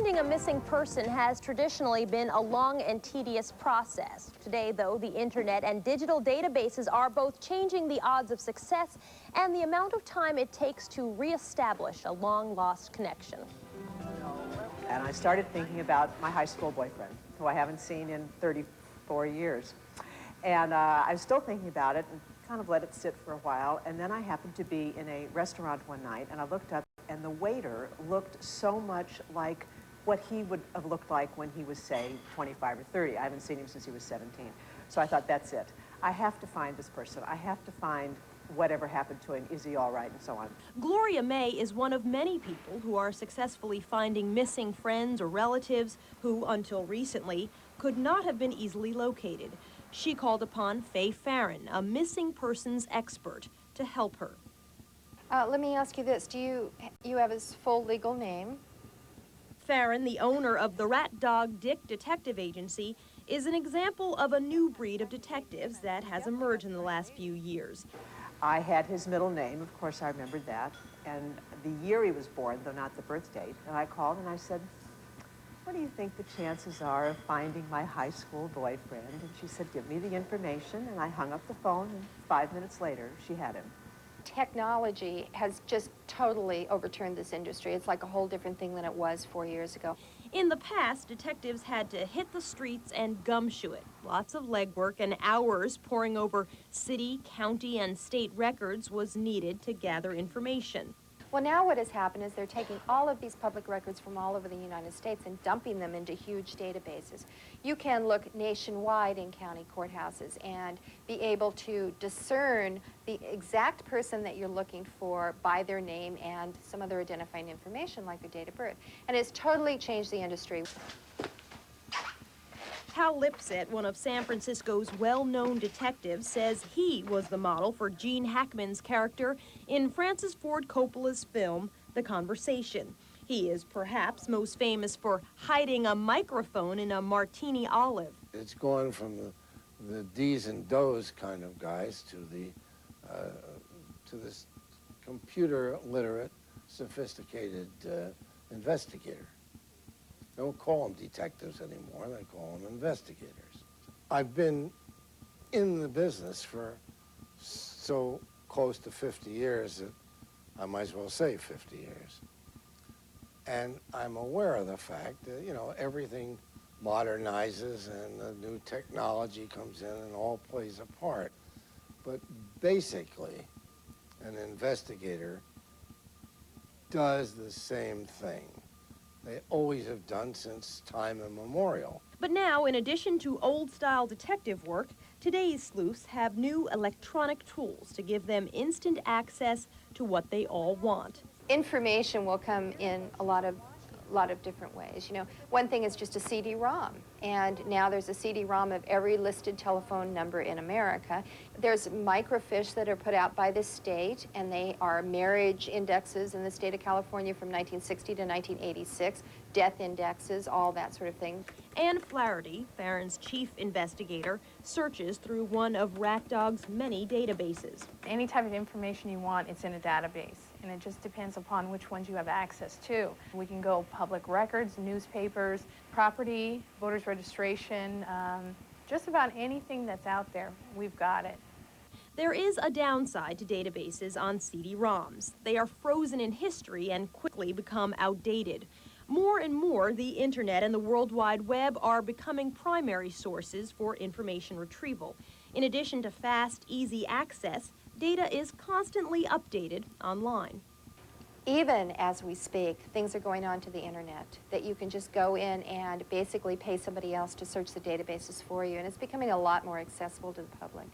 Finding a missing person has traditionally been a long and tedious process. Today, though, the internet and digital databases are both changing the odds of success and the amount of time it takes to reestablish a long-lost connection. And I started thinking about my high school boyfriend, who I haven't seen in 34 years. And I was still thinking about it and kind of let it sit for a while. And then I happened to be in a restaurant one night, and I looked up, and the waiter looked so much like what he would have looked like when he was, say, 25 or 30. I haven't seen him since he was 17. So I thought, that's it. I have to find this person. I have to find whatever happened to him. Is he all right, and so on. Gloria May is one of many people who are successfully finding missing friends or relatives who, until recently, could not have been easily located. She called upon Faye Farron, a missing persons expert, to help her. Let me ask you this. Do you have his full legal name? Farron, the owner of the Rat Dog Dick Detective Agency, is an example of a new breed of detectives that has emerged in the last few years. I had his middle name, of course I remembered that, and the year he was born, though not the birth date. And I called and I said, what do you think the chances are of finding my high school boyfriend? And she said, give me the information, and I hung up the phone, and 5 minutes later, she had him. Technology has just totally overturned this industry. It's like a whole different thing than it was 4 years ago. In the past, detectives had to hit the streets and gumshoe it. Lots of legwork and hours poring over city, county, and state records was needed to gather information. Well, now what has happened is they're taking all of these public records from all over the United States and dumping them into huge databases. You can look nationwide in county courthouses and be able to discern the exact person that you're looking for by their name and some other identifying information like their date of birth. And it's totally changed the industry. Hal Lipset, one of San Francisco's well-known detectives, says he was the model for Gene Hackman's character in Francis Ford Coppola's film, The Conversation. He is perhaps most famous for hiding a microphone in a martini olive. It's going from the D's and Do's kind of guys to this computer-literate, sophisticated investigator. They don't call them detectives anymore, they call them investigators. I've been in the business for so close to 50 years that I might as well say 50 years. And I'm aware of the fact that, you know, everything modernizes and the new technology comes in and all plays a part. But basically, an investigator does the same thing. They always have done since time immemorial. But now, in addition to old-style detective work, today's sleuths have new electronic tools to give them instant access to what they all want. Information will come in a lot of different ways. You know, one thing is just a CD-ROM, and now there's a CD-ROM of every listed telephone number in America. There's microfiche that are put out by the state, and they are marriage indexes in the state of California from 1960 to 1986, death indexes, all that sort of thing. Ann Flaherty, Farron's chief investigator, searches through one of Rat Dog's many databases. Any type of information you want, it's in a database, and it just depends upon which ones you have access to. We can go public records, newspapers, property, voters registration, just about anything that's out there, we've got it. There is a downside to databases on CD-ROMs. They are frozen in history and quickly become outdated. More and more, the internet and the World Wide Web are becoming primary sources for information retrieval. In addition to fast, easy access, data is constantly updated online. Even as we speak, things are going on to the internet that you can just go in and basically pay somebody else to search the databases for you, and it's becoming a lot more accessible to the public.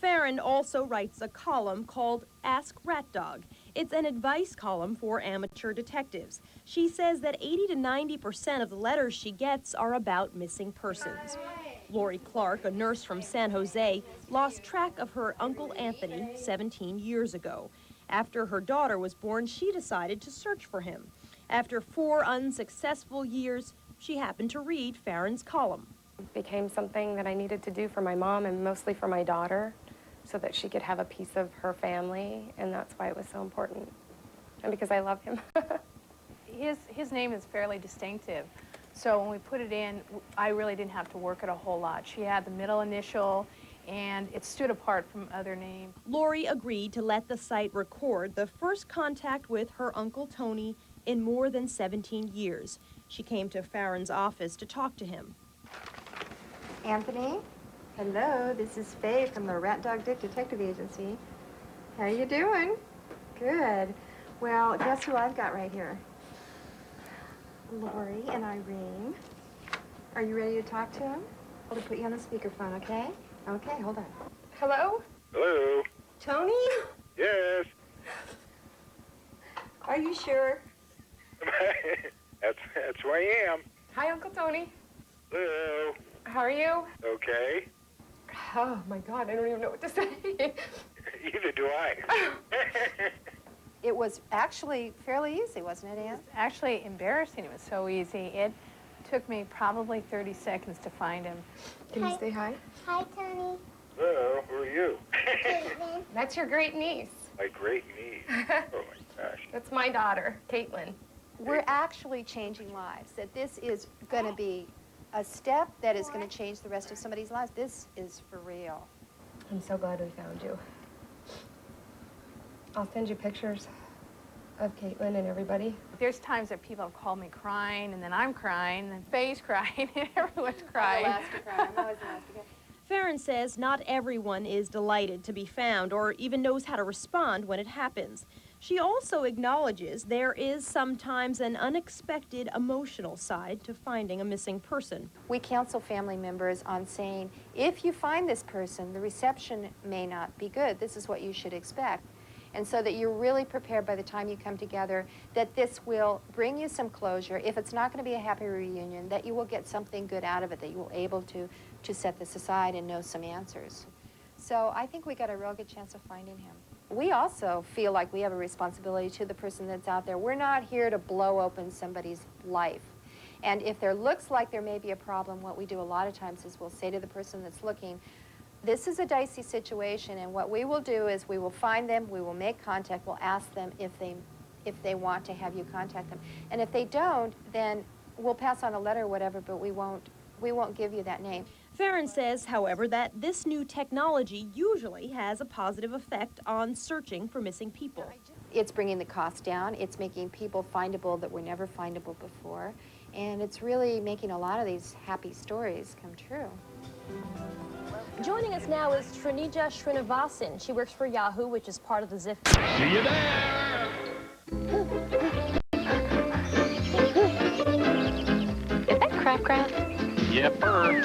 Farron also writes a column called Ask Rat Dog. It's an advice column for amateur detectives. She says that 80 to 90% of the letters she gets are about missing persons. Lori Clark, a nurse from San Jose, lost track of her Uncle Anthony 17 years ago. After her daughter was born, she decided to search for him. After 4 unsuccessful years, she happened to read Farron's column. It became something that I needed to do for my mom and mostly for my daughter, so that she could have a piece of her family, and that's why it was so important, and because I love him. his name is fairly distinctive. So when we put it in, I really didn't have to work it a whole lot. She had the middle initial, and it stood apart from other names. Lori agreed to let the site record the first contact with her Uncle Tony in more than 17 years. She came to Farron's office to talk to him. Anthony, hello, this is Faye from the Rat Dog Dick Detective Agency. How you doing? Good. Well, guess who I've got right here? Lori and Irene. Are you ready to talk to him? I'll put you on the speakerphone, okay? Okay, hold on. Hello? Hello? Tony? Yes. Are you sure? That's who I am. Hi, Uncle Tony. Hello? How are you? Okay. Oh, my God, I don't even know what to say. Either do I. It was actually fairly easy, wasn't it, Ann? It's actually embarrassing. It was so easy. It took me probably 30 seconds to find him. Can you say hi? Hi, Tony. Hello? Who are you? Caitlin. That's your great niece. My great niece. Oh, my gosh. That's my daughter, Caitlin. We're actually changing lives, that this is going to be a step that is going to change the rest of somebody's lives. This is for real. I'm so glad we found you. I'll send you pictures of Caitlin and everybody. There's times that people have called me crying, and then I'm crying, and then Faye's crying, and everyone's crying. I'm the last to cry. I'm always the last to cry. Farron says not everyone is delighted to be found or even knows how to respond when it happens. She also acknowledges there is sometimes an unexpected emotional side to finding a missing person. We counsel family members on saying, if you find this person, the reception may not be good. This is what you should expect. And so that you're really prepared by the time you come together, that this will bring you some closure. If it's not going to be a happy reunion, that you will get something good out of it, that you will be able to set this aside and know some answers. So I think we got a real good chance of finding him. We also feel like we have a responsibility to the person that's out there. We're not here to blow open somebody's life. And if there looks like there may be a problem, what we do a lot of times is we'll say to the person that's looking, this is a dicey situation, and what we will do is we will find them, we will make contact, we'll ask them if they want to have you contact them. And if they don't, then we'll pass on a letter or whatever, but we won't give you that name. Farron says, however, that this new technology usually has a positive effect on searching for missing people. It's bringing the cost down, it's making people findable that were never findable before, and it's really making a lot of these happy stories come true. Joining us now is Srinija Srinivasan. She works for Yahoo, which is part of the Ziff. See you there! Is that crap? Yepper.